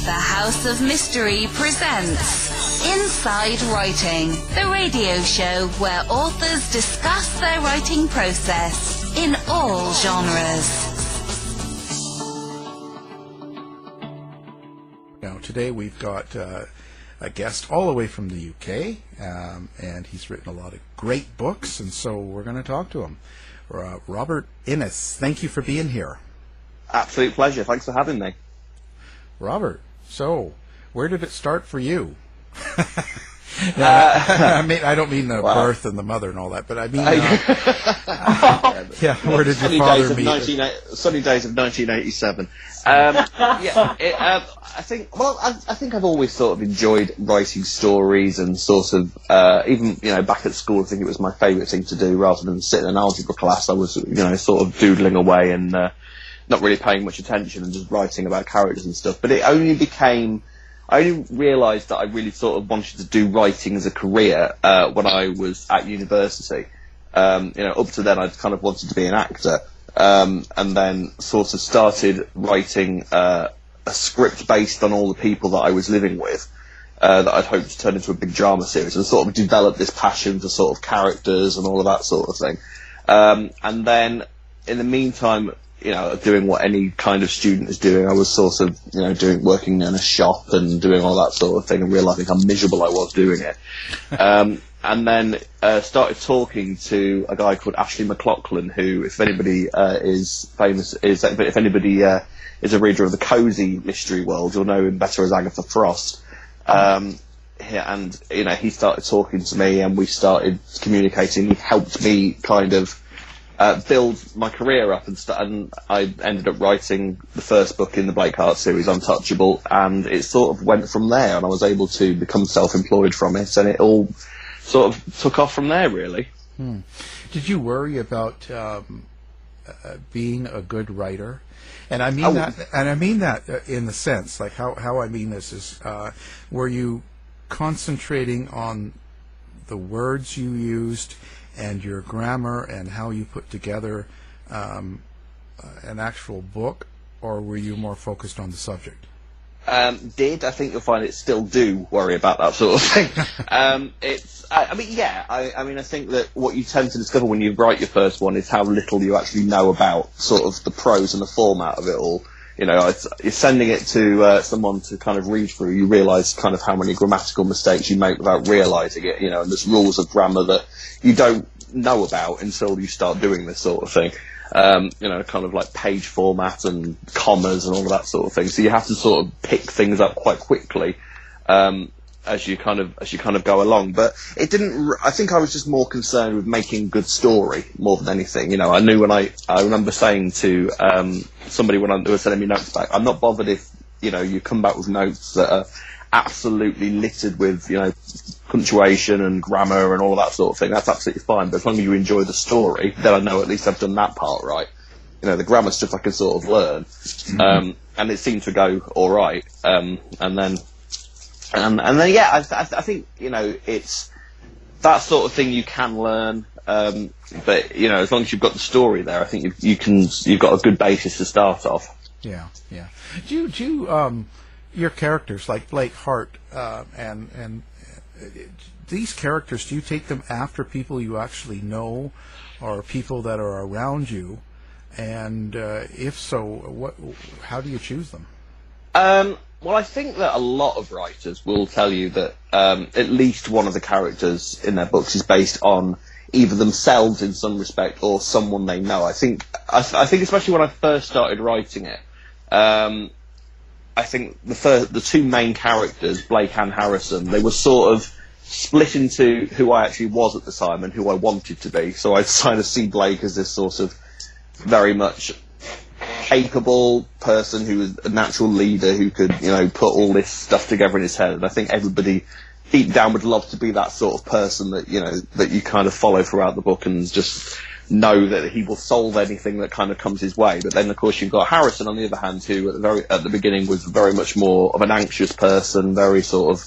The House of Mystery presents Inside Writing, the radio show where authors discuss their writing process in all genres. Now, today we've got a guest all the way from the UK, and he's written a lot of great books, and so we're going to talk to him. Robert Innes, thank you for being here. Absolute pleasure. Thanks for having me. Robert, so where did it start for you? I don't mean the birth and the mother and all that, but I mean, where did your father meet? Sunny days of 1987. I think I've always sort of enjoyed writing stories and sort of even back at school. I think it was my favourite thing to do. Rather than sit in an algebra class, I was sort of doodling away and not really paying much attention and just writing about characters and stuff. But I only realised that I really sort of wanted to do writing as a career when I was at university. Up to then I'd kind of wanted to be an actor, and then sort of started writing a script based on all the people that I was living with, that I'd hoped to turn into a big drama series, and sort of develop this passion for sort of characters and all of that sort of thing. And then in the meantime, doing what any kind of student is doing, I was sort of, working in a shop and doing all that sort of thing and realising how miserable I was doing it. And then started talking to a guy called Ashley McLaughlin, who, if anybody is famous, if anybody is a reader of the cozy mystery world, you'll know him better as Agatha Frost. And he started talking to me, and we started communicating. He helped me kind of build my career up, and I ended up writing the first book in the Blake Harte series, Untouchable, and it sort of went from there, and I was able to become self-employed from it, and it all sort of took off from there, really. Did you worry about being a good writer? And I mean that in the sense, like how I mean this is, were you concentrating on the words you used and your grammar and how you put together an actual book, or were you more focused on the subject? I think you'll find it still do worry about that sort of thing. I think that what you tend to discover when you write your first one is how little you actually know about sort of the prose and the format of it all. You're sending it to someone to kind of read through, you realise kind of how many grammatical mistakes you make without realising it, and there's rules of grammar that you don't know about until you start doing this sort of thing. Kind of like page format and commas and all of that sort of thing. So you have to sort of pick things up quite quickly as you kind of go along. But it didn't. I think I was just more concerned with making good story more than anything. I knew when I remember saying to somebody when they were sending me notes back, I'm not bothered if you come back with notes that are absolutely littered with punctuation and grammar and all of that sort of thing. That's absolutely fine, but as long as you enjoy the story, then I know at least I've done that part right. The grammar stuff I can sort of learn, and it seemed to go all right. I think it's that sort of thing you can learn, but as long as you've got the story there, I think you've got a good basis to start off. Yeah. Do you your characters like Blake Harte and these characters, do you take them after people you actually know or people that are around you? And if so, how do you choose them? Well, I think that a lot of writers will tell you that at least one of the characters in their books is based on either themselves in some respect or someone they know. I think especially when I first started writing it, I think the two main characters, Blake and Harrison, they were sort of split into who I actually was at the time and who I wanted to be. So I kind of see Blake as this sort of very much capable person who was a natural leader who could, put all this stuff together in his head. And I think everybody deep down would love to be that sort of person that, that you kind of follow throughout the book and just know that he will solve anything that kind of comes his way. But then, of course, you've got Harrison on the other hand, who at the beginning was very much more of an anxious person, very sort of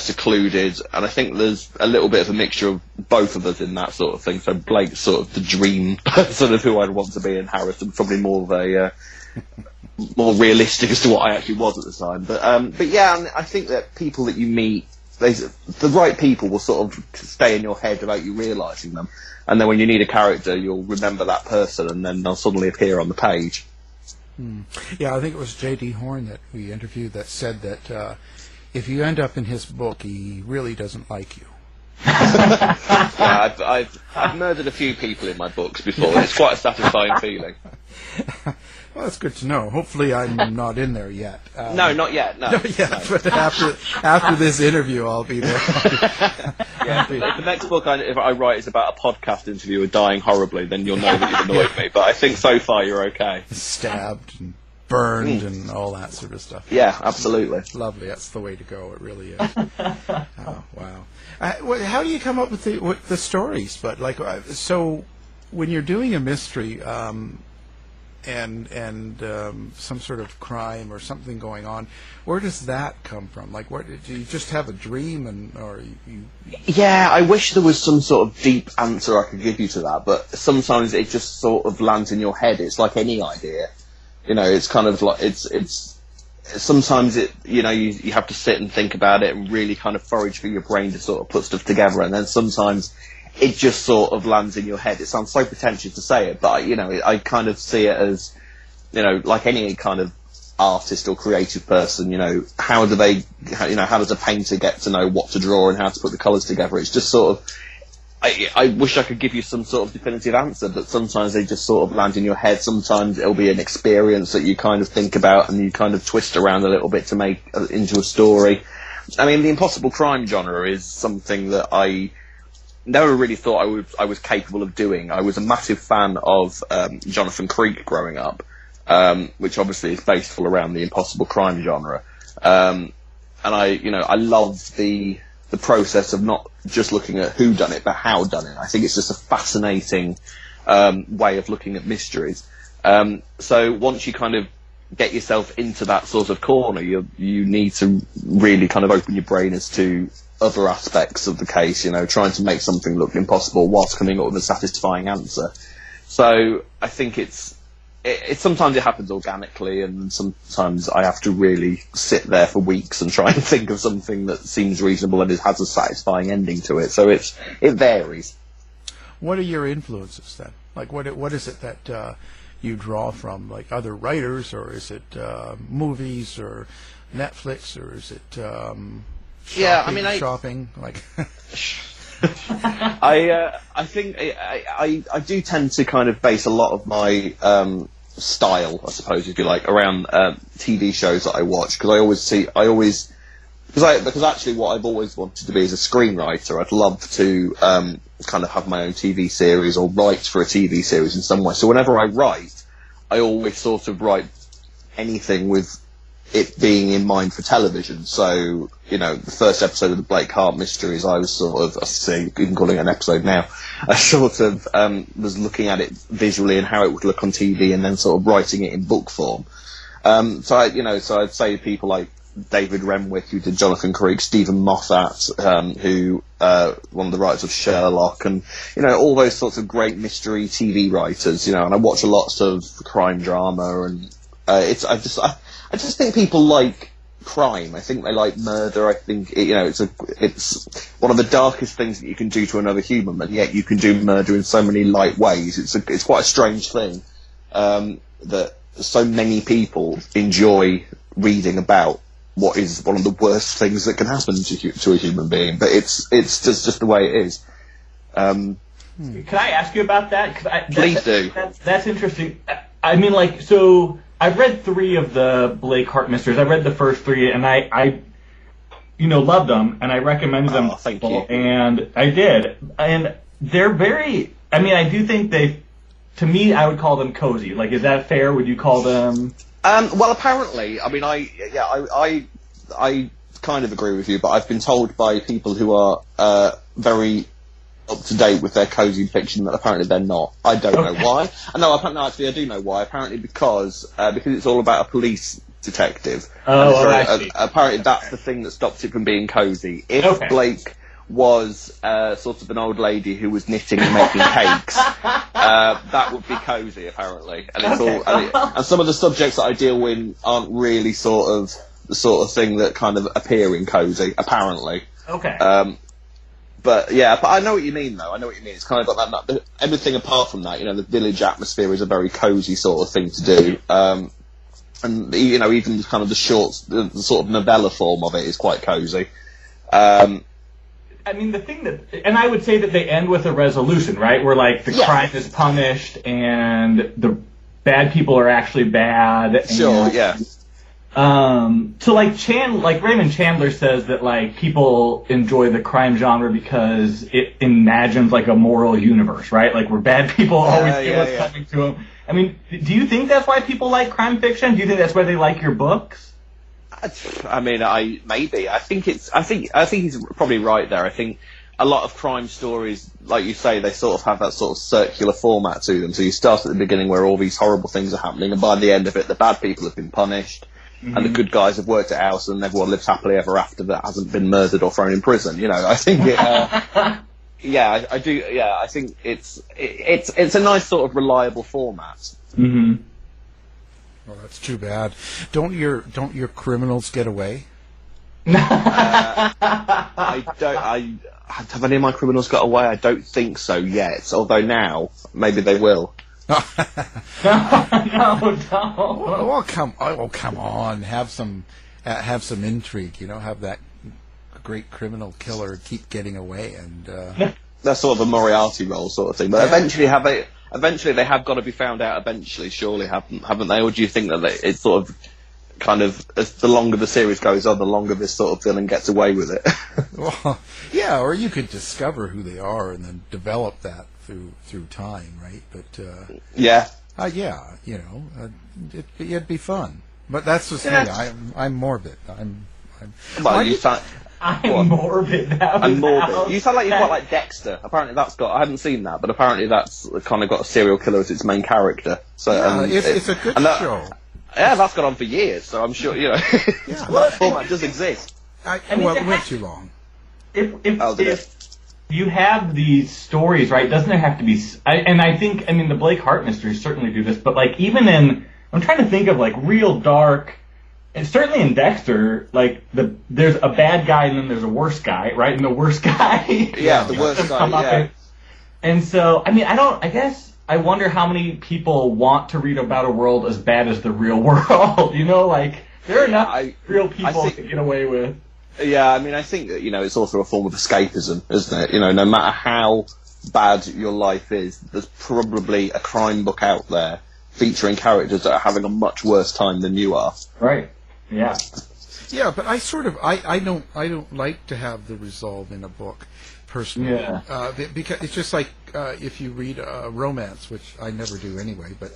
secluded. And I think there's a little bit of a mixture of both of us in that sort of thing. So Blake's sort of the dream person of who I'd want to be, and Harrison probably more of a more realistic as to what I actually was at the time. But yeah, and I think that people that you meet, the right people will sort of stay in your head without you realising them. And then when you need a character, you'll remember that person, and then they'll suddenly appear on the page. Yeah, I think it was J.D. Horn that we interviewed that said that if you end up in his book, he really doesn't like you. Yeah, I've murdered a few people in my books before. It's quite a satisfying feeling. Well, that's good to know. Hopefully, I'm not in there yet. No, not yet. No, but after this interview, I'll be there. Yeah, the next book if I write is about a podcast interviewer dying horribly, then you'll know that you've annoyed me. But I think so far you're okay. Stabbed and burned and all that sort of stuff. Yeah, absolutely. Lovely. That's the way to go. It really is. Oh, wow. How do you come up with the stories? But so when you're doing a mystery, and some sort of crime or something going on, where does that come from? Like, what do you just have a dream, or you? Yeah, I wish there was some sort of deep answer I could give you to that, but sometimes it just sort of lands in your head. It's like any idea, it's kind of like it's. Sometimes you have to sit and think about it and really kind of forage through your brain to sort of put stuff together, and then sometimes it just sort of lands in your head. It sounds so pretentious to say it, but I kind of see it as, like any kind of artist or creative person, how does a painter get to know what to draw and how to put the colours together? It's just sort of, I wish I could give you some sort of definitive answer, but sometimes they just sort of land in your head. Sometimes it'll be an experience that you kind of think about and you kind of twist around a little bit to make into a story. I mean, the impossible crime genre is something that I never really thought I was capable of doing. I was a massive fan of Jonathan Creek growing up, which obviously is based all around the impossible crime genre. And I love the process of not just looking at who done it, but how done it. I think it's just a fascinating way of looking at mysteries. So once you kind of get yourself into that sort of corner, you need to really kind of open your brain as to other aspects of the case, trying to make something look impossible whilst coming up with a satisfying answer. So I think it's sometimes it happens organically, and sometimes I have to really sit there for weeks and try and think of something that seems reasonable and has a satisfying ending to it. So it varies. What are your influences then? Like, what is it that you draw from, like other writers, or is it movies or Netflix, or is it shopping? Like, I think I do tend to kind of base a lot of my style, I suppose, if you like, around TV shows that I watch, because actually what I've always wanted to be is a screenwriter. I'd love to kind of have my own TV series or write for a TV series in some way. So whenever I write, I always sort of write anything with it being in mind for television. So, the first episode of the Blake Hart Mysteries, I was sort of, you can call it an episode now, I sort of was looking at it visually and how it would look on TV, and then sort of writing it in book form. So I'd say people like David Renwick, who did Jonathan Creek, Stephen Moffat, who one of the writers of Sherlock, and all those sorts of great mystery TV writers. And I watch a lot of crime drama, and I just think people like crime. I think they like murder. I think it's one of the darkest things that you can do to another human, but yet you can do murder in so many light ways. It's quite a strange thing that so many people enjoy reading about what is one of the worst things that can happen to a human being. But it's just the way it is. Can I ask you about that? Please do. That's interesting. I mean, so I've read 3 of the Blake Hart mysteries. I read the first 3, and I loved them, and I recommended them. Oh, thank you. And I did. And they're very, I do think to me, I would call them cozy. Like, is that fair? Would you call them? Well, apparently, I kind of agree with you, but I've been told by people who are very up to date with their cozy fiction that apparently they're not. I don't know why. Actually, I do know why. Apparently, because it's all about a police detective. I see. Apparently, that's the thing that stops it from being cozy. If Blake was sort of an old lady who was knitting and making cakes, that would be cozy, apparently. And it's and some of the subjects that I deal in aren't really sort of the sort of thing that kind of appear in cozy, apparently. Okay. But yeah, but I know what you mean, though. I know what you mean. It's kind of got that. Everything apart from that, the village atmosphere is a very cozy sort of thing to do. And even kind of the sort of novella form of it is quite cozy. I mean, the thing and I would say that they end with a resolution, right? Where like the crime is punished and the bad people are actually bad. Sure, yeah. So like Raymond Chandler says that like people enjoy the crime genre because it imagines like a moral universe, right? Like where bad people always get what's coming to them. I mean, do you think that's why people like crime fiction? Do you think that's why they like your books? I mean, maybe. I think he's probably right there. I think a lot of crime stories, like you say, they sort of have that sort of circular format to them. So you start at the beginning where all these horrible things are happening, and by the end of it, the bad people have been punished, and the good guys have worked it out, and everyone lives happily ever after that hasn't been murdered or thrown in prison. I think it. Yeah, I do. Yeah, I think it's a nice sort of reliable format. Mm-hmm. Well, that's too bad. Don't your criminals get away? I don't. Have any of my criminals got away? I don't think so yet. Although now, maybe they will. No. Well, come on. Have some intrigue. Have that great criminal killer keep getting away, and that's sort of a Moriarty role sort of thing. But eventually they have got to be found out. Eventually, surely haven't they? Or do you think that it's sort of kind of as the longer the series goes on, the longer this sort of villain gets away with it? Well, yeah. Or you could discover who they are and then develop that through time, right? But yeah, it'd be fun. But that's just me. I'm morbid. I'm morbid. I'm morbid. You sound like you've got like Dexter. Apparently I haven't seen that, but apparently that's kind of got a serial killer as its main character. So it's a good show. Yeah, that's gone on for years, so I'm sure, that format does exist. It went too long. If you have these stories, right, doesn't there have to be... the Blake Harte mysteries certainly do this, but like even I'm trying to think of like real dark... And certainly in Dexter, like there's a bad guy and then there's a worse guy, right? And the worst guy, the worst guy, And so, I wonder how many people want to read about a world as bad as the real world. There are enough real people to get away with. Yeah, I think that it's also a form of escapism, isn't it? No matter how bad your life is, there's probably a crime book out there featuring characters that are having a much worse time than you are. Right. Yeah. Yeah, but I don't like to have the resolve in a book, personally. Yeah. Because it's just like if you read a romance, which I never do anyway, but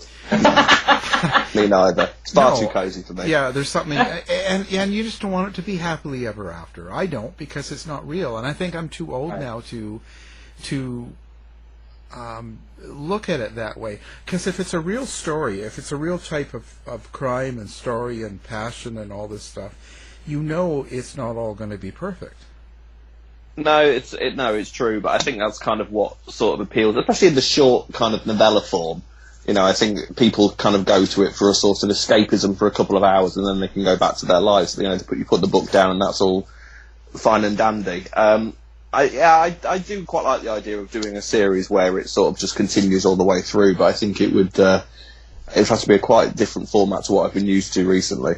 me neither. It's far too cozy for me. Yeah, there's something, and you just don't want it to be happily ever after. I don't, because it's not real, and I think I'm too old now to look at it that way. Because if it's a real story, if it's a real type of crime and story and passion and all this stuff, it's not all going to be perfect. No, it's true, but I think that's kind of what sort of appeals, especially in the short kind of novella form. I think people kind of go to it for a sort of escapism for a couple of hours, and then they can go back to their lives. You put the book down, and that's all fine and dandy. I do quite like the idea of doing a series where it sort of just continues all the way through, but I think it would have to be a quite different format to what I've been used to recently.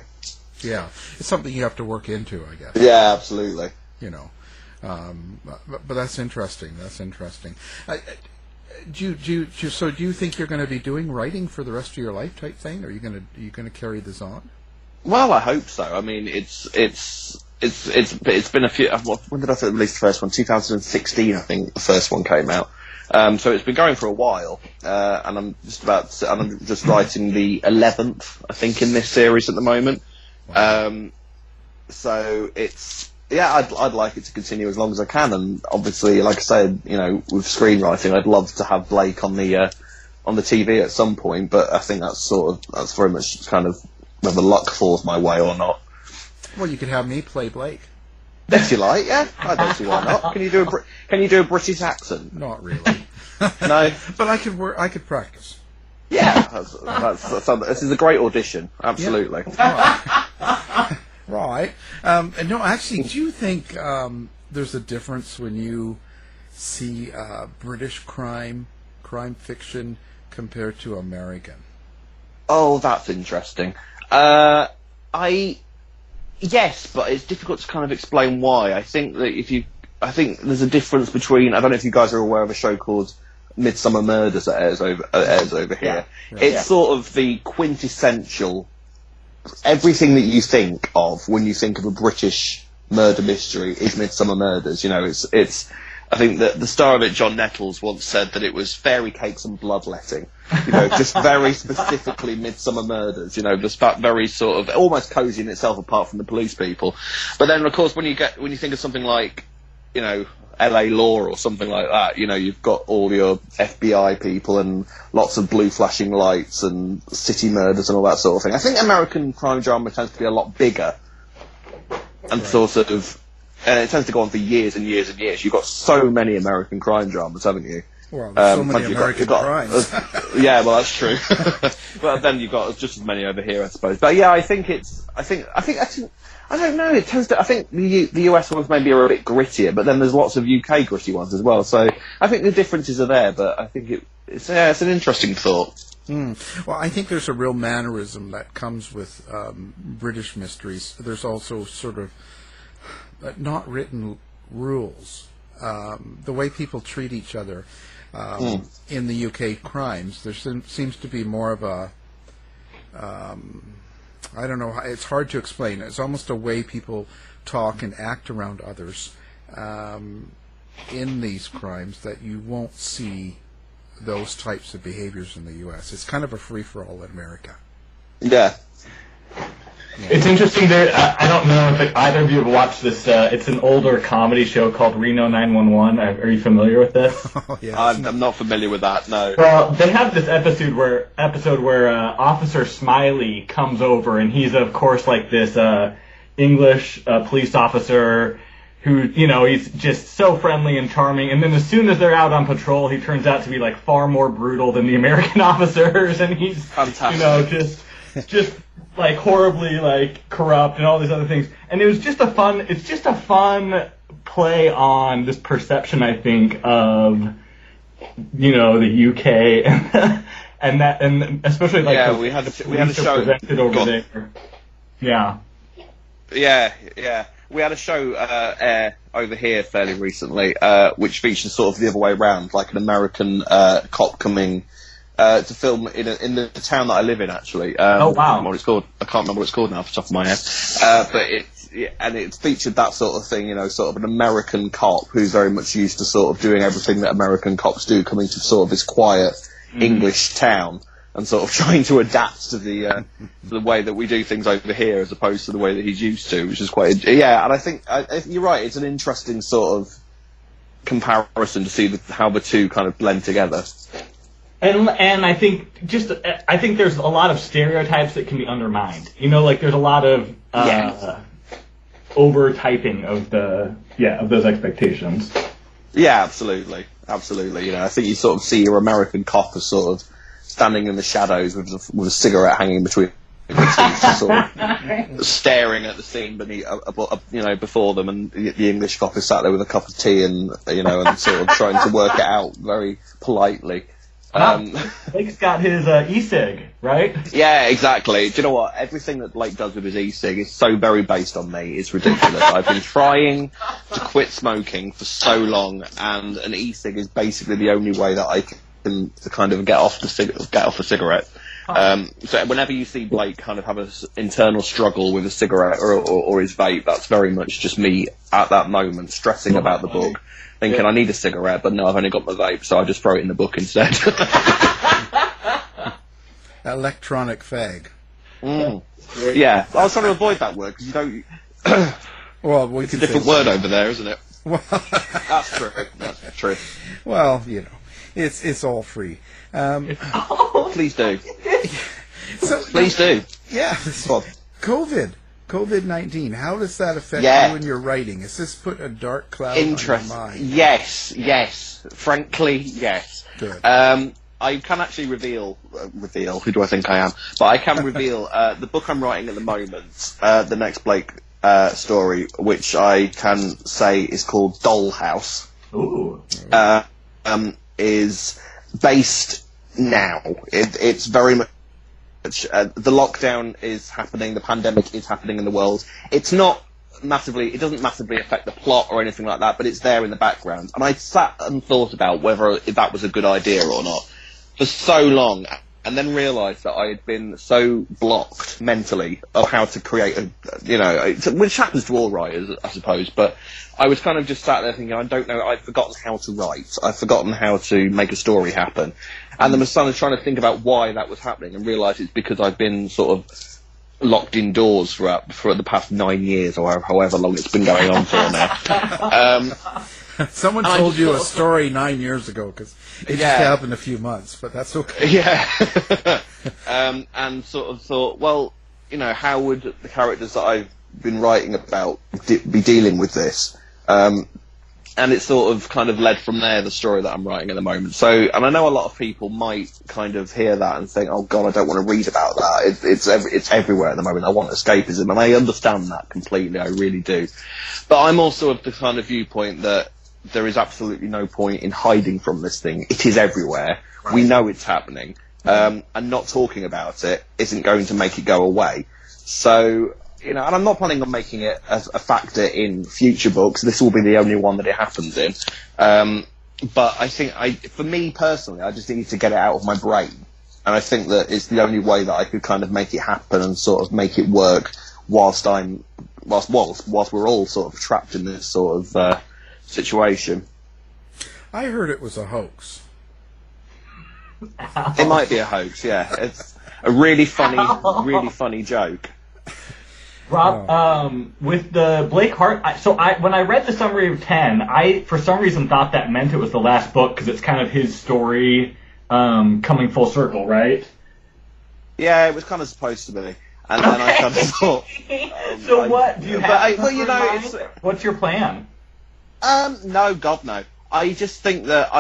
Yeah, it's something you have to work into, I guess. Yeah, absolutely. But that's interesting. Do you think you're going to be doing writing for the rest of your life, type thing? Are you going to carry this on? Well, I hope so. It's been a few. When did I release the first one? 2016, I think the first one came out. So it's been going for a while, and I'm just writing the 11th, I think, in this series at the moment. Wow. So I'd like it to continue as long as I can, and obviously, like I said, with screenwriting, I'd love to have Blake on the TV at some point. But I think that's very much kind of whether luck falls my way or not. Well, you could have me play Blake. If you like, yeah. I don't see why not. Can you do a British accent? Not really. No. But I could practice. Yeah, this is a great audition. Absolutely. Yeah. Right. No, actually, do you think there's a difference when you see British crime fiction compared to American? Oh, that's interesting. Yes, but it's difficult to kind of explain why. I think there's a difference between. I don't know if you guys are aware of a show called Midsummer Murders that airs over here. Yeah. It's sort of the quintessential everything that you think of when you think of a British murder mystery is Midsummer Murders. You know, it's. I think that the star of it, John Nettles, once said that it was fairy cakes and bloodletting. You know, just very specifically Midsummer Murders. You know, just that very sort of almost cosy in itself, apart from the police people. But then, of course, when you think of something like, you know, L.A. Law or something like that, you know, you've got all your FBI people and lots of blue flashing lights and city murders and all that sort of thing. I think American crime drama tends to be a lot bigger and sort of. And it tends to go on for years and years and years. You've got so many American crime dramas, haven't you? Well, there's so many American crimes. Yeah, well, that's true. Well, then you've got just as many over here, I suppose. But yeah, I think I don't know. It tends to. I think the US ones maybe are a bit grittier, but then there's lots of UK gritty ones as well. So I think the differences are there, but I think it's an interesting thought. Well, I think there's a real mannerism that comes with British mysteries. There's also sort of not written rules. The way people treat each other in the UK crimes, there seems to be more of a, I don't know, it's hard to explain. It's almost a way people talk and act around others in these crimes that you won't see those types of behaviors in the US. It's kind of a free-for-all in America. Yeah. It's interesting there. I don't know if either of you have watched this. It's an older comedy show called Reno 911. Are you familiar with this? Oh, yeah. I'm not familiar with that, no. Well, they have this episode where Officer Smiley comes over, and he's, of course, like this English police officer who, you know, he's just so friendly and charming. And then as soon as they're out on patrol, he turns out to be, like, far more brutal than the American officers. And he's, fantastic. You know, just like horribly like corrupt and all these other things. And it's just a fun play on this perception, I think, of, you know, the UK and especially like we had a show presented over there. Yeah. Yeah. We had a show air over here fairly recently, which features sort of the other way around, like an American cop coming to film in the town that I live in, actually. Oh, wow. I can't remember what it's called. I can't remember what it's called now off the top of my head. But it's featured that sort of thing, you know, sort of an American cop who's very much used to sort of doing everything that American cops do, coming to sort of this quiet English town and sort of trying to adapt to the way that we do things over here as opposed to the way that he's used to, which is quite... Yeah, and I think you're right, it's an interesting sort of comparison to see how the two kind of blend together. And I think there's a lot of stereotypes that can be undermined. You know, like there's a lot of over typing of those expectations. Yeah, absolutely. You know, I think you sort of see your American cop as sort of standing in the shadows with a cigarette hanging between his teeth, sort of staring at the scene beneath, you know, before them, and the English cop is sat there with a cup of tea and, you know, and sort of trying to work it out very politely. Blake's got his e-cig, right? Yeah, exactly. Do you know what? Everything that Blake does with his e-cig is so very based on me. It's ridiculous. I've been trying to quit smoking for so long, and an e-cig is basically the only way that I can kind of get off the cigarette. So whenever you see Blake kind of have an internal struggle with a cigarette or his vape, that's very much just me at that moment stressing about the book. Thinking I need a cigarette, but no, I've only got my vape, so I just throw it in the book instead. Electronic fag. Yeah, I was trying to avoid that word because you don't. Well, it's a different word over there, isn't it? Well, that's true. That's true. Well, you know, it's all free. Please do. So, please do. Yeah. COVID COVID-19, how does that affect Yeah. you in your writing? Has this put a dark cloud on your mind? Yes. Frankly, yes. Good. I can actually reveal, who do I think I am? But I can reveal the book I'm writing at the moment, the next Blake story, which I can say is called Dollhouse. Ooh. Is based now. It's very much the lockdown is happening, the pandemic is happening in the world. It doesn't massively affect the plot or anything like that, but it's there in the background. And I sat and thought about whether if that was a good idea or not for so long, and then realised that I had been so blocked mentally of how to create which happens to all writers, I suppose, but I was kind of just sat there thinking, I don't know, I've forgotten how to write, I've forgotten how to make a story happen. And then I started trying to think about why that was happening and realised it's because I've been sort of locked indoors for the past 9 years, or however long it's been going on for now. Someone told you a story 9 years ago, because it just happened a few months, but that's okay. Yeah. And sort of thought, well, how would the characters that I've been writing about be dealing with this? And it sort of kind of led from there, the story that I'm writing at the moment. So, and I know a lot of people might kind of hear that and think, oh God, I don't want to read about that. It's everywhere at the moment. I want escapism, and I understand that completely. I really do. But I'm also of the kind of viewpoint that there is absolutely no point in hiding from this thing. It is everywhere. Right. We know it's happening. And not talking about it isn't going to make it go away. So, and I'm not planning on making it as a factor in future books. This will be the only one that it happens in. But I think for me personally, I just need to get it out of my brain. And I think that it's the only way that I could kind of make it happen and sort of make it work whilst we're all sort of trapped in this sort of situation. I heard it was a hoax. It might be a hoax, yeah. It's a really funny joke. Rob, with the Blake Harte, when I read the summary of 10, I for some reason thought that meant it was the last book because it's kind of his story coming full circle, right? Yeah, it was kind of supposed to be. And then I kind of thought... So what? Do you have what's your plan? No, God, no. I just think that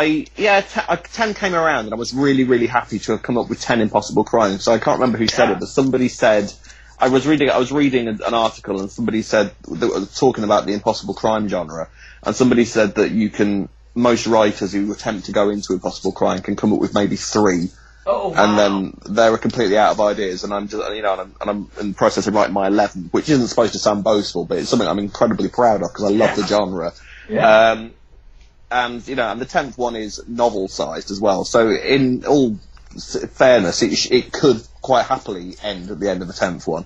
10 came around and I was really, really happy to have come up with 10 impossible crimes. So I can't remember who said it, but somebody said... I was reading an article and somebody said, that was talking about the impossible crime genre, and somebody said that most writers who attempt to go into impossible crime can come up with maybe 3. Oh, wow. And then they're completely out of ideas, and I'm just, I'm in the process of writing my 11th, which isn't supposed to sound boastful, but it's something I'm incredibly proud of because I love the genre. Yeah. And the 10th one is novel-sized as well. So in all fairness, it could quite happily end at the end of the 10th one.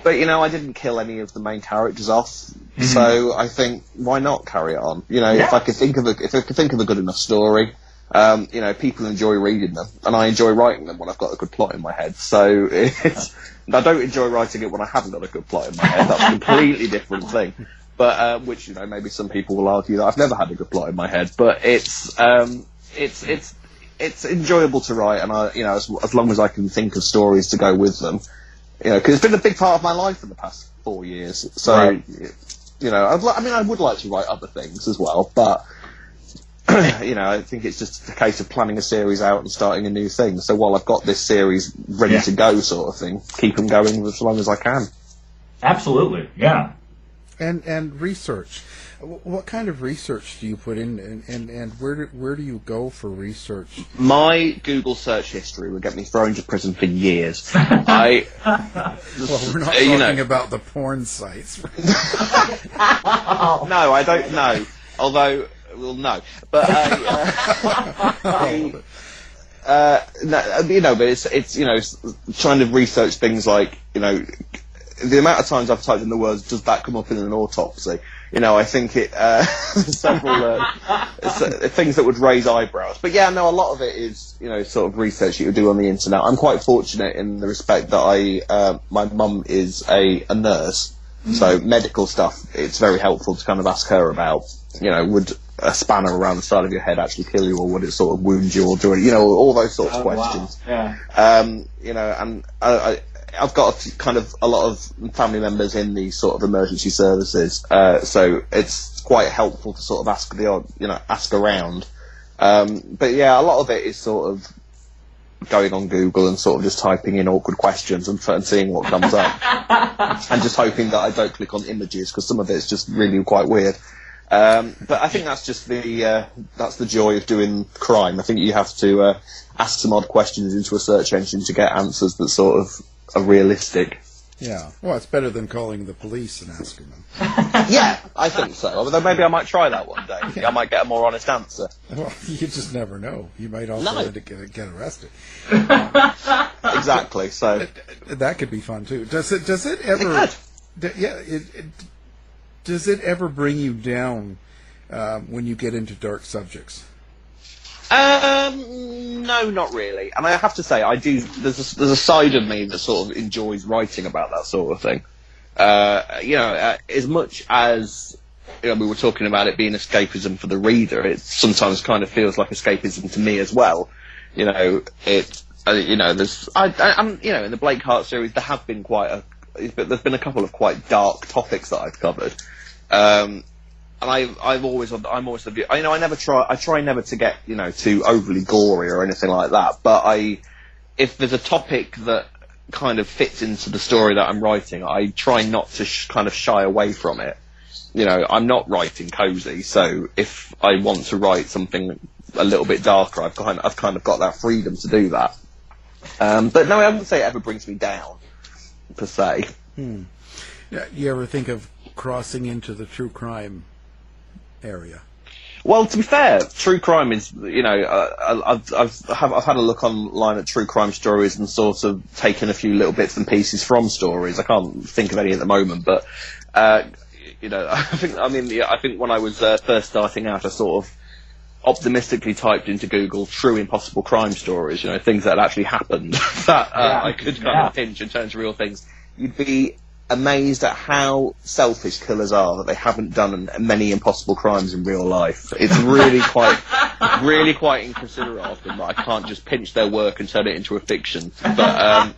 But, I didn't kill any of the main characters off, so I think, why not carry it on? If I could think of a good enough story, people enjoy reading them, and I enjoy writing them when I've got a good plot in my head. So I don't enjoy writing it when I haven't got a good plot in my head. That's a completely different thing. But which maybe some people will argue that I've never had a good plot in my head. But it's enjoyable to write, and as long as I can think of stories to go with them, because it's been a big part of my life for the past 4 years. So, right. I would like to write other things as well, but I think it's just a case of planning a series out and starting a new thing. So while I've got this series ready to go, sort of thing, keep them going as long as I can. Absolutely, yeah. And research. What kind of research do you put in, and where do you go for research? My Google search history would get me thrown to prison for years. Well, we're not talking about the porn sites. No, I don't know. Although, well, no. But but it's trying to research things like the amount of times I've typed in the words, does that come up in an autopsy? I think it several things that would raise eyebrows. But a lot of it is sort of research you do on the internet. I'm quite fortunate in the respect that my mum is a nurse, so medical stuff. It's very helpful to kind of ask her about. Would a spanner around the side of your head actually kill you, or would it sort of wound you, or do it? All those sorts of questions. Wow. Yeah. And I've got kind of a lot of family members in these sort of emergency services, so it's quite helpful to sort of ask the odd, ask around. But yeah, a lot of it is sort of going on Google and sort of just typing in awkward questions and seeing what comes up, and just hoping that I don't click on images, because some of it's just really quite weird. But I think that's just that's the joy of doing crime. I think you have to ask some odd questions into a search engine to get answers that sort of are realistic. Yeah, well, it's better than calling the police and asking them. Yeah, I think so. Although maybe I might try that one day. Yeah. I might get a more honest answer. Well, you just never know. You might also get arrested. Exactly. So that could be fun too. Does it ever? Does it ever bring you down when you get into dark subjects? No, not really. And I have to say, I do. There's a side of me that sort of enjoys writing about that sort of thing. As much as we were talking about it being escapism for the reader, it sometimes kind of feels like escapism to me as well. There's in the Blake Harte series there have been there's been a couple of quite dark topics that I've covered. And I'm always of the view, I try never to get, too overly gory or anything like that, but if there's a topic that kind of fits into the story that I'm writing, I try not to kind of shy away from it. I'm not writing cozy, so if I want to write something a little bit darker, I've kind of got that freedom to do that. But no, I wouldn't say it ever brings me down, per se. Yeah, you ever think of crossing into the true crime area? Well, to be fair, true crime is, I've had a look online at true crime stories and sort of taken a few little bits and pieces from stories. I can't think of any at the moment, but I think when I was first starting out, I sort of optimistically typed into Google "true impossible crime stories," things that actually happened that I could kind of pinch and turn to real things. You'd be amazed at how selfish killers are, that they haven't done many impossible crimes in real life. It's really quite inconsiderate of them that I can't just pinch their work and turn it into a fiction. But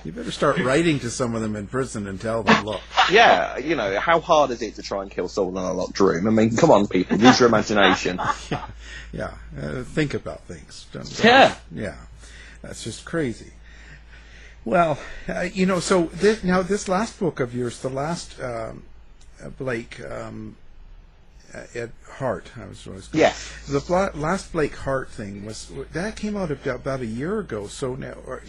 you better start writing to some of them in prison and tell them, look. Yeah, how hard is it to try and kill someone in a locked room? I mean, come on, people, use your imagination. Yeah. Think about things. Yeah, that's just crazy. Well, so this last book of yours, the last Blake at Harte, I was going to say. Yeah. The last Blake Harte thing that came out about a year ago. So now, are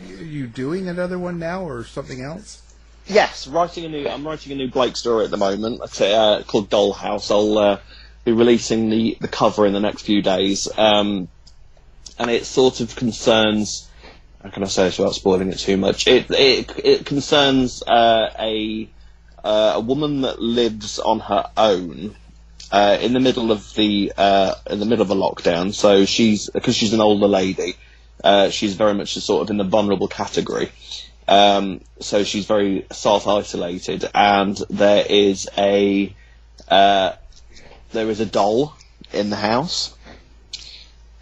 you doing another one now or something else? Yes, I'm writing a new Blake story at the moment. Called Dollhouse. I'll be releasing the cover in the next few days, and it sort of concerns. How can I say this without spoiling it too much? It concerns a woman that lives on her own in the middle of a lockdown. So because she's an older lady, she's very much sort of in the vulnerable category. So she's very self-isolated, and there is a doll in the house,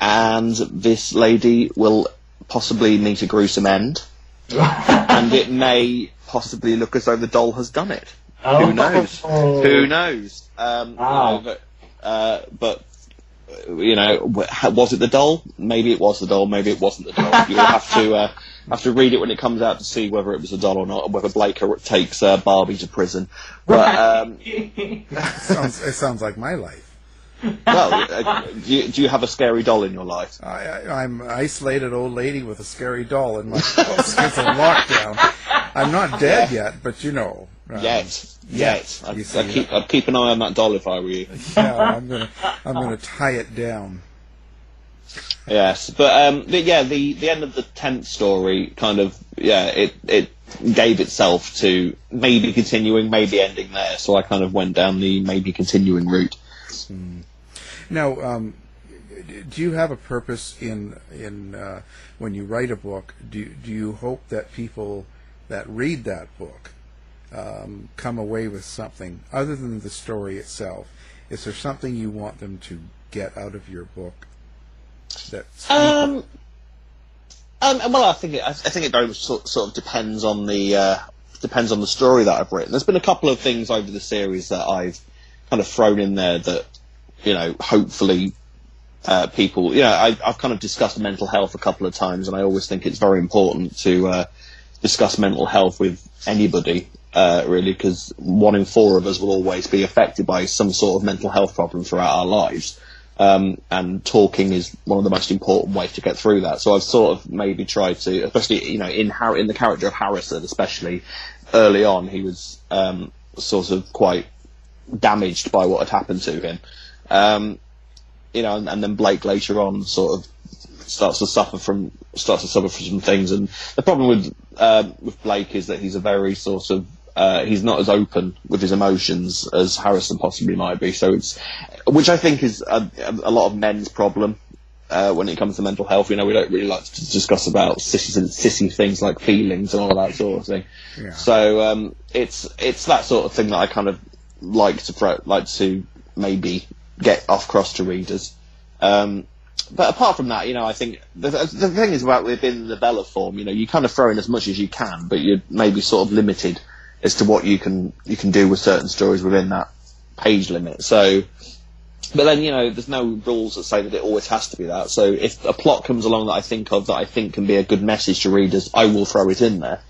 and this lady will possibly meet a gruesome end, and it may possibly look as though the doll has done it. Who knows? Who knows? But was it the doll? Maybe it was the doll. Maybe it wasn't the doll. You'll have to read it when it comes out to see whether it was a doll or not, or whether Blake takes Barbie to prison. But it sounds like my life. Well, do you have a scary doll in your life? I'm an isolated old lady with a scary doll in my house because of lockdown. I'm not dead yet, but Yet. I'd keep an eye on that doll if I were you. Yeah, I'm gonna tie it down. Yes, but the end of the 10th story kind of it gave itself to maybe continuing, maybe ending there. So I kind of went down the maybe continuing route. Now, do you have a purpose in when you write a book? Do you hope that people that read that book come away with something other than the story itself? Is there something you want them to get out of your book? Well, I think it very much sort of depends on the story that I've written. There's been a couple of things over the series that I've kind of thrown in there that, hopefully people, I've kind of discussed mental health a couple of times, and I always think it's very important to discuss mental health with anybody, really, because 1 in 4 of us will always be affected by some sort of mental health problem throughout our lives. And talking is one of the most important ways to get through that. So I've sort of maybe tried to, especially, in the character of Harrison, especially early on, he was sort of quite damaged by what had happened to him. And then Blake later on sort of starts to suffer from some things. And the problem with Blake is that he's a very sort of he's not as open with his emotions as Harrison possibly might be. So which I think is a lot of men's problem when it comes to mental health. We don't really like to discuss about sissy things like feelings and all that sort of thing. Yeah. So it's that sort of thing that I kind of like to maybe get across to readers. But apart from that, I think the thing is about within the novella form, you kind of throw in as much as you can, but you're maybe sort of limited as to what you can do with certain stories within that page limit. So, but then, there's no rules that say that it always has to be that. So if a plot comes along that I think can be a good message to readers, I will throw it in there.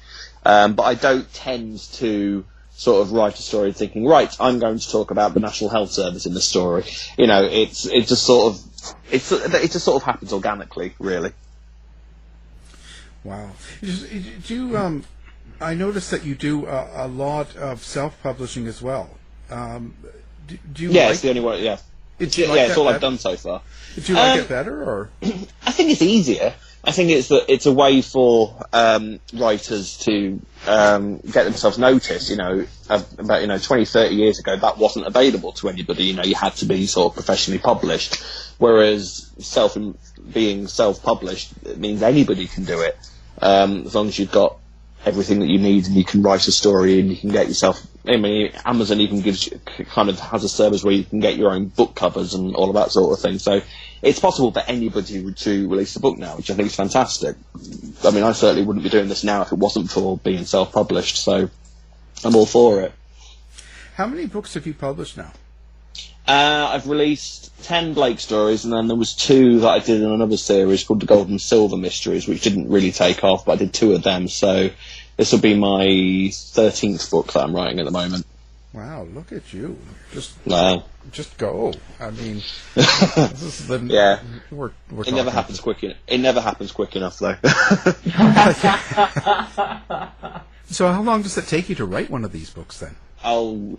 But I don't tend to sort of write a story thinking, right, I'm going to talk about the National Health Service in the story. It just sort of happens organically, really. Wow. Do you, I noticed that you do a lot of self-publishing as well. Do you? Yeah, it's the only way. Yeah, it's all I've done so far. Did you like it better, or? I think it's easier. I think it's a way for writers to get themselves noticed. About 20, 30 years ago, that wasn't available to anybody. You had to be sort of professionally published. Whereas being self-published, it means anybody can do it, as long as you've got everything that you need and you can write a story and you can get yourself. I mean, Amazon even has a service where you can get your own book covers and all of that sort of thing. So it's possible for anybody to release a book now, which I think is fantastic. I mean, I certainly wouldn't be doing this now if it wasn't for being self-published. So I'm all for it. How many books have you published now? I've released 10 Blake stories, and then there was 2 that I did in another series called the Gold and Silver Mysteries, which didn't really take off, but I did 2 of them. So this will be my 13th book that I'm writing at the moment. Wow, look at you! Just go. I mean, this is the, yeah. We're it never happens quick. It never happens quick enough, though. So, how long does it take you to write one of these books, then? Oh,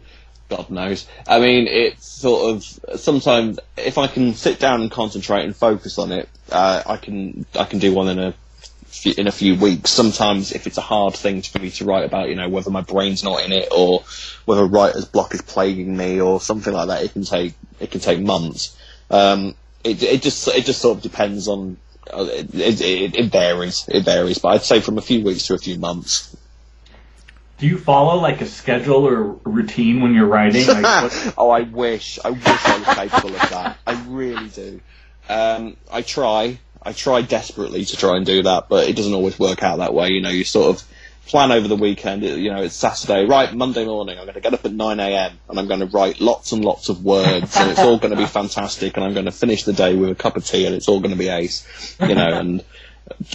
God knows. I mean, it's sort of sometimes if I can sit down and concentrate and focus on it, I can do one in a few weeks. Sometimes if it's a hard thing for me to write about, whether my brain's not in it or whether writer's block is plaguing me or something like that, it can take months. It just sort of depends on. It varies, but I'd say from a few weeks to a few months. Do you follow like a schedule or routine when you're writing? Oh, I wish I was capable of that. I really do. I try desperately to try and do that, but it doesn't always work out that way. You sort of plan over the weekend. It's Saturday, right? Monday morning, I'm going to get up at 9 a.m. and I'm going to write lots and lots of words, and it's all going to be fantastic. And I'm going to finish the day with a cup of tea, and it's all going to be ace. And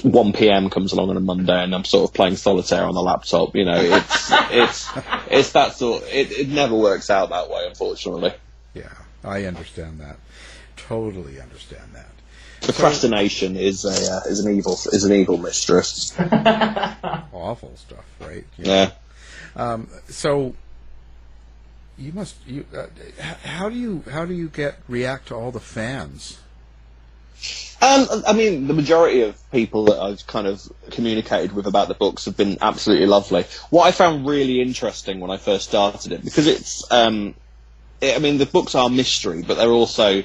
1 p.m. comes along on a Monday, and I'm sort of playing solitaire on the laptop. It's that sort. It never works out that way, unfortunately. Yeah, I understand that. Totally understand that. Procrastination is an evil mistress. Awful stuff, right? Yeah. So how do you react to all the fans? I mean, the majority of people that I've kind of communicated with about the books have been absolutely lovely. What I found really interesting when I first started it, because it's, the books are mystery, but they're also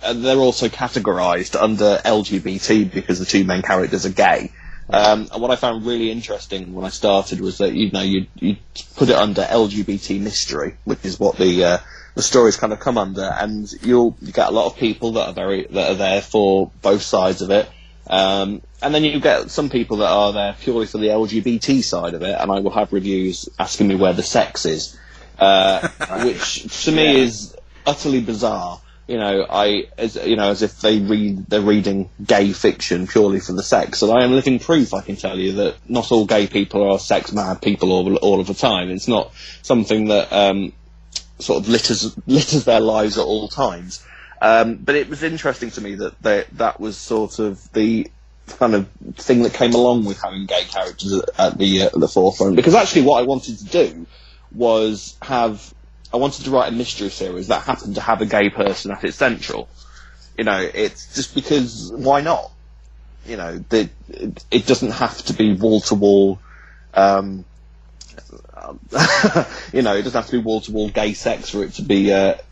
categorised under LGBT because the 2 main characters are gay. And what I found really interesting when I started was that you put it under LGBT mystery, which is what the stories kind of come under, and you'll get a lot of people that are there for both sides of it. And then you get some people that are there purely for the LGBT side of it, and I will have reviews asking me where the sex is, which to me is utterly bizarre. As if they're reading gay fiction purely for the sex. And I am living proof, I can tell you, that not all gay people are sex mad people all of the time. It's not something that sort of litters their lives at all times. But it was interesting to me that was sort of the kind of thing that came along with having gay characters at the forefront. Because actually, what I wanted to do was I wanted to write a mystery series that happened to have a gay person at its central. It's just because, why not? It doesn't have to be wall to wall. It doesn't have to be wall to wall gay sex for it to be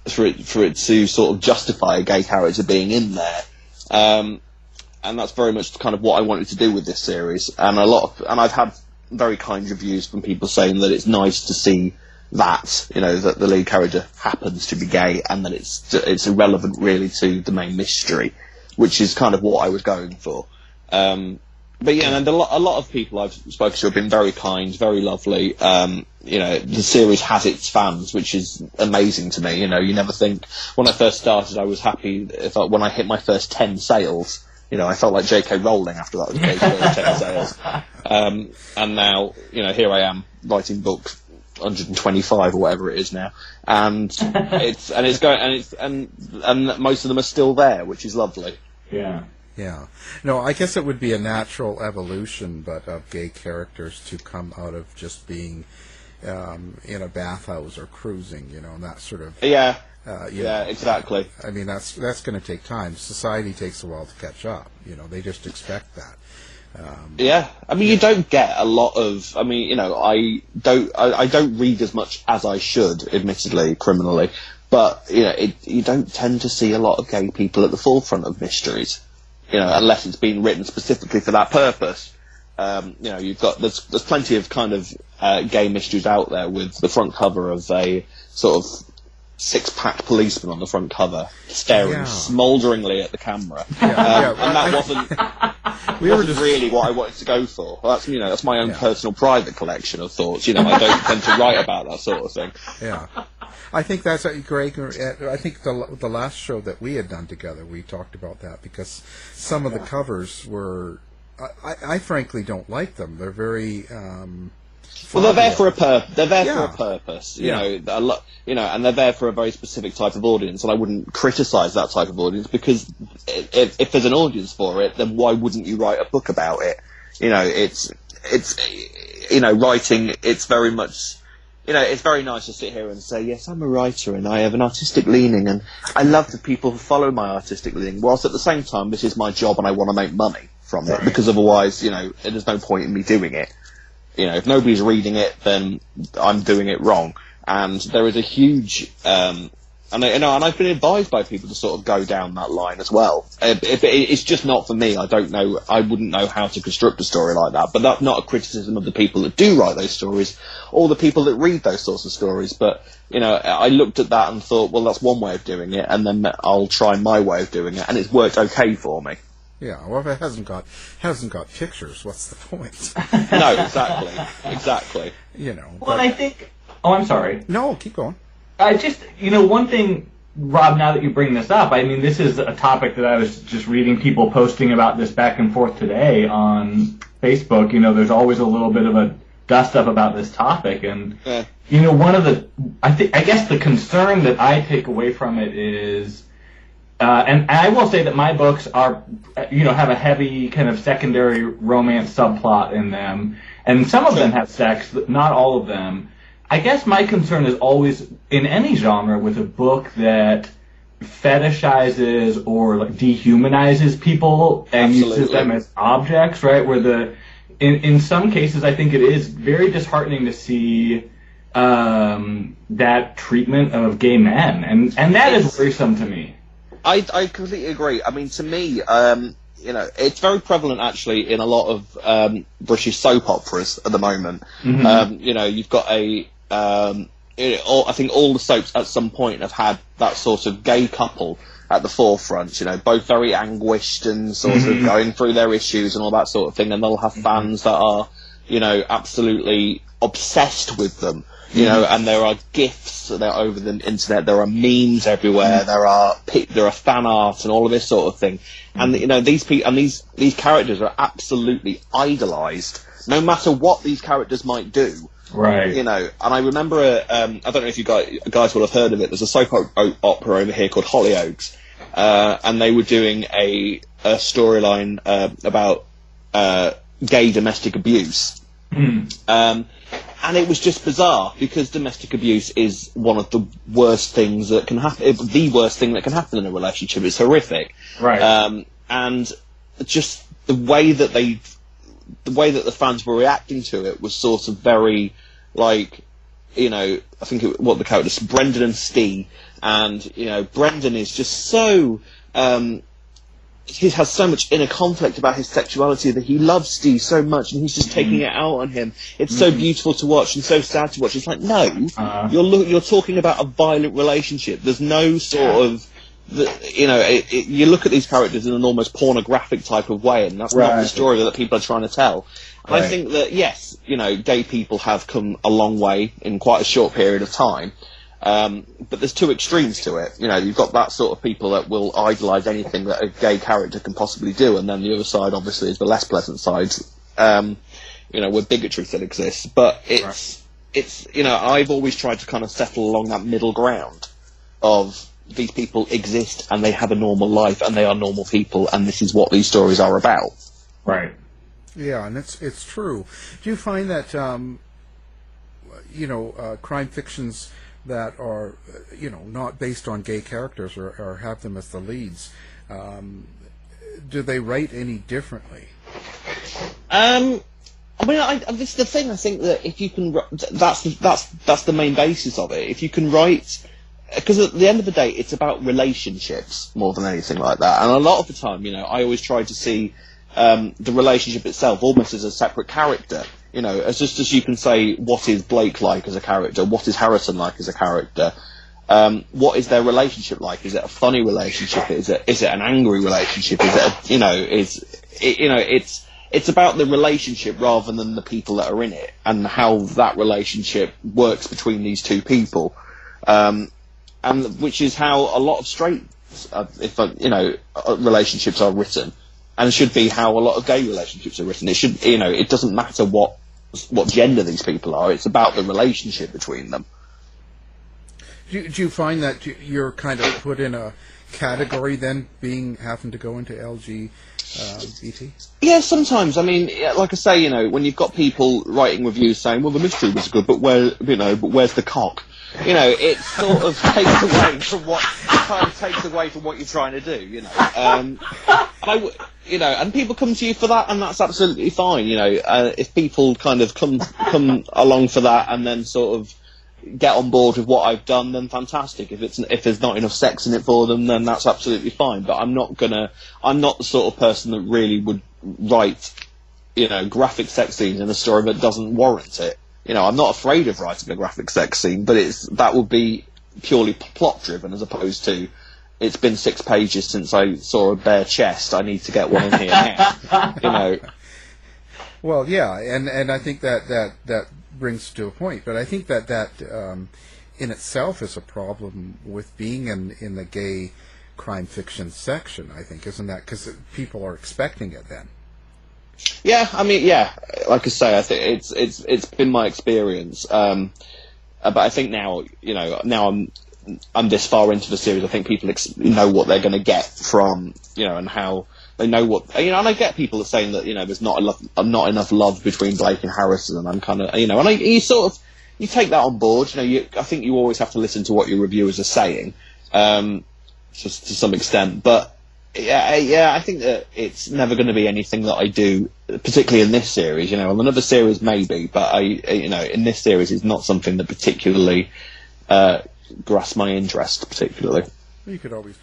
for it to sort of justify a gay character being in there. And that's very much kind of what I wanted to do with this series. And I've had very kind reviews from people saying that it's nice to see that the lead character happens to be gay, and that it's irrelevant really to the main mystery, which is kind of what I was going for. But yeah, and a lot of people I've spoken to have been very kind, very lovely. The series has its fans, which is amazing to me. You never think. When I first started, I was happy when I hit my first 10 sales. I felt like J.K. Rowling after that was my first 10 sales. And now, here I am writing books. 125 or whatever it is now, and most of them are still there, which is lovely. Yeah. No, I guess it would be a natural evolution, but of gay characters to come out of just being in a bathhouse or cruising, and that sort of. Yeah, exactly. I mean, that's going to take time. Society takes a while to catch up. They just expect that. You don't get a lot of. I don't read as much as I should, admittedly, criminally. But you don't tend to see a lot of gay people at the forefront of mysteries, unless it's been written specifically for that purpose. You've got there's plenty of kind of gay mysteries out there with the front cover of a sort of six-pack policeman on the front cover, staring smoulderingly at the camera, and that wasn't really what I wanted to go for. That's my own personal private collection of thoughts. I don't tend to write about that sort of thing. Yeah, I think that's Greg. I think the last show that we had done together, we talked about that because some of the covers were. I frankly don't like them. They're very. Well, they're there for a purpose, and they're there for a very specific type of audience. And I wouldn't criticise that type of audience because if there's an audience for it, then why wouldn't you write a book about it? It's writing. It's very much, it's very nice to sit here and say, yes, I'm a writer and I have an artistic leaning, and I love the people who follow my artistic leaning. Whilst at the same time, this is my job and I want to make money from it, because otherwise, there's no point in me doing it. If nobody's reading it, then I'm doing it wrong. And there is a huge, and I've been advised by people to sort of go down that line as well. It's just not for me. I don't know. I wouldn't know how to construct a story like that. But that's not a criticism of the people that do write those stories, or the people that read those sorts of stories. But I looked at that and thought, well, that's one way of doing it, and then I'll try my way of doing it, and it's worked okay for me. Yeah, well, if it hasn't got pictures, what's the point? No, exactly. Well, I think. Oh, I'm sorry. No, keep going. I just, one thing, Rob. Now that you bring this up, I mean, this is a topic that I was just reading people posting about this back and forth today on Facebook. There's always a little bit of a dust up about this topic, and one of the, I guess the concern that I take away from it is. And I will say that my books are, have a heavy kind of secondary romance subplot in them, and some of them have sex, but not all of them. I guess my concern is always in any genre with a book that fetishizes or dehumanizes people and uses them as objects, right? Where in some cases, I think it is very disheartening to see that treatment of gay men, and that is worrisome to me. I completely agree. I mean, to me, it's very prevalent actually in a lot of British soap operas at the moment. Mm-hmm. You've got I think all the soaps at some point have had that sort of gay couple, at the forefront, you know, both very anguished and sort of going through their issues and all that sort of thing, and they'll have fans that are, you know, absolutely obsessed with them, you know, and there are GIFs that are over the internet, there are memes everywhere, there are fan art and all of this sort of thing, and you know, these people and these characters are absolutely idolised, no matter what these characters might do. Right. You know, and I remember, I don't know if you guys will have heard of it, there's a soap opera over here called Hollyoaks, and they were doing a storyline about gay domestic abuse. And it was just bizarre, because domestic abuse is one of the worst things that can happen, the worst thing that can happen in a relationship. It's horrific. Right. And just the way that the fans were reacting to it was sort of very, like, you know, I think what the characters, Brendan and Steve, and, you know, Brendan is just so, he has so much inner conflict about his sexuality, that he loves Steve so much, and he's just taking it out on him. It's so beautiful to watch and so sad to watch. It's like, no, you're talking about a violent relationship. There's no sort of, you know, you look at these characters in an almost pornographic type of way, and that's not the story that people are trying to tell. And I think that, yes, you know, gay people have come a long way in quite a short period of time. But there's two extremes to it. You know, you've got that sort of people that will idolise anything that a gay character can possibly do, and then the other side, obviously, is the less pleasant side, you know, with bigotry that exists. But it's, you know, I've always tried to kind of settle along that middle ground of, these people exist and they have a normal life and they are normal people, and this is what these stories are about. Right. Yeah, and it's true. Do you find that, you know, crime fictions that are, you know, not based on gay characters or have them as the leads, do they write any differently? I mean, this is the thing. I think that if you can, that's the main basis of it. If you can write, because at the end of the day, it's about relationships more than anything like that. And a lot of the time, you know, I always try to see the relationship itself almost as a separate character. You know, as just as you can say, what is Blake like as a character? What is Harrison like as a character? What is their relationship like? Is it a funny relationship? Is it an angry relationship? Is it it's about the relationship rather than the people that are in it, and how that relationship works between these two people. And which is how a lot of straight, relationships are written, and should be how a lot of gay relationships are written. It should, you know, it doesn't matter what gender these people are. It's about the relationship between them. Do you find that you're kind of put in a category then, having to go into LGBT? Yeah, sometimes. I mean, like I say, you know, when you've got people writing reviews saying, "Well, the mystery was good, but where's the cock?" You know, it sort of takes away from what you're trying to do. You know, and people come to you for that, and that's absolutely fine. You know, if people kind of come along for that, and then sort of get on board with what I've done, then fantastic. If there's not enough sex in it for them, then that's absolutely fine. But I'm not the sort of person that really would write, you know, graphic sex scenes in a story that doesn't warrant it. You know, I'm not afraid of writing a graphic sex scene, but that would be purely plot driven, as opposed to, it's been 6 pages since I saw a bare chest, I need to get one in here now. You know. Well, yeah, and I think that brings to a point, but I think that in itself is a problem with being in the gay crime fiction section, I think, isn't that? Because people are expecting it then. Yeah, I mean, yeah, like I say, I think it's been my experience, but I think now, you know, I'm this far into the series, I think people know what they're going to get from, you know, and how they know what, you know, and I get people saying that, you know, there's not enough love between Blake and Harrison, and I'm kind of, you know, and you take that on board, you know, I think you always have to listen to what your reviewers are saying, just to some extent, but yeah, I think that it's never going to be anything that I do, particularly in this series. You know, on another series maybe, but you know, in this series, it's not something that particularly grasps my interest particularly. You could always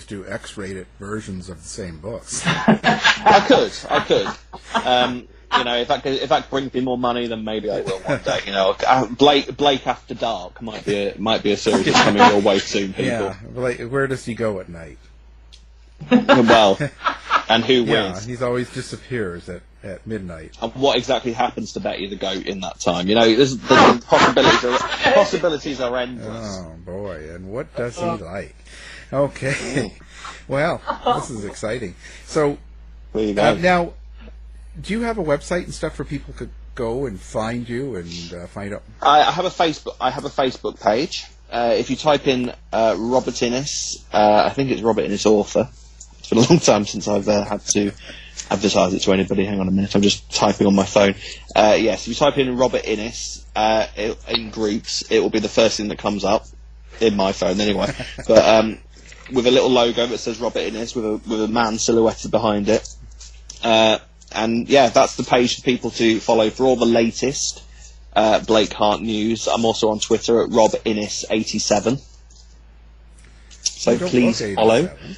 do X-rated versions of the same books. I could. You know, if that brings me more money, then maybe I will one day. You know, Blake After Dark might be a series that's coming your way soon, people. Yeah, Blake, where does he go at night? Well, and who Yeah, wins? he always disappears at midnight. And what exactly happens to Betty the Goat in that time? You know, the possibilities are endless. Oh boy, and what does he like? Okay, well, this is exciting. So There you go. now, do you have a website and stuff where people could go and find you and find out? I have a Facebook page. If you type in Robert Innes, I think it's Robert Innes author. It's been a long time since I've had to advertise it to anybody. Hang on a minute, I'm just typing on my phone. Yes, if you type in Robert Innes in groups, it will be the first thing that comes up in my phone anyway. But with a little logo that says Robert Innes with a man silhouetted behind it. And yeah, that's the page for people to follow for all the latest Blake Harte news. I'm also on Twitter at RobInnes87. So please follow. 87.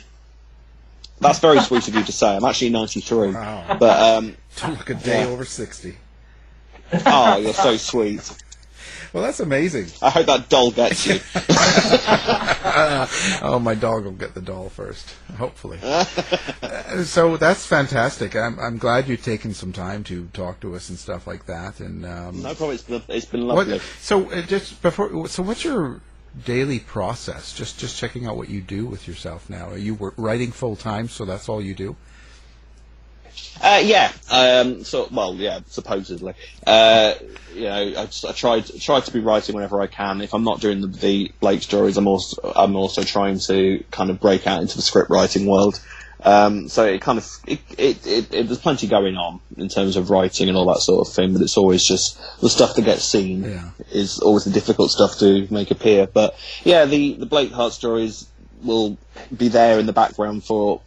That's very sweet of you to say. I'm actually 93. Wow. But Took a day over 60. oh, you're so sweet. Well, that's amazing. I hope that doll gets you. Oh, my dog will get the doll first, hopefully. So that's fantastic. I'm glad you've taken some time to talk to us and stuff like that. And No problem. It's been lovely. So what's your daily process? Just checking out what you do with yourself now. Are you writing full time? So that's all you do? Yeah. Supposedly. You know, I try to be writing whenever I can. If I'm not doing the Blake stories, I'm also trying to kind of break out into the script writing world. So it kind of there's plenty going on in terms of writing and all that sort of thing, but it's always just the stuff that gets seen is always the difficult stuff to make appear. But yeah, the Blake Harte stories will be there in the background for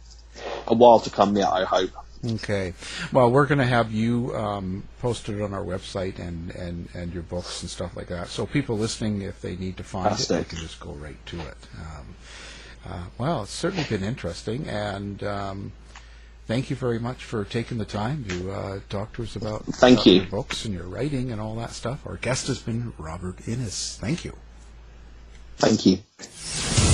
a while to come. Yeah, I hope. Okay. Well, we're going to have you posted on our website and your books and stuff like that. So people listening, if they need to find it, they can just go right to it. Well, it's certainly been interesting, and thank you very much for taking the time to talk to us about your books and your writing and all that stuff. Our guest has been Robert Innes. Thank you. Thank you.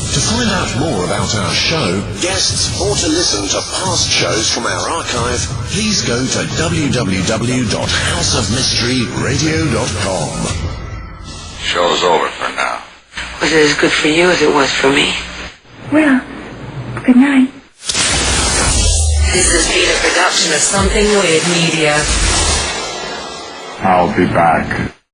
To find out more about our show, guests, or to listen to past shows from our archive, please go to www.houseofmysteryradio.com. Show's over for now. Was it as good for you as it was for me? Well, good night. This has been a production of Something Weird Media. I'll be back.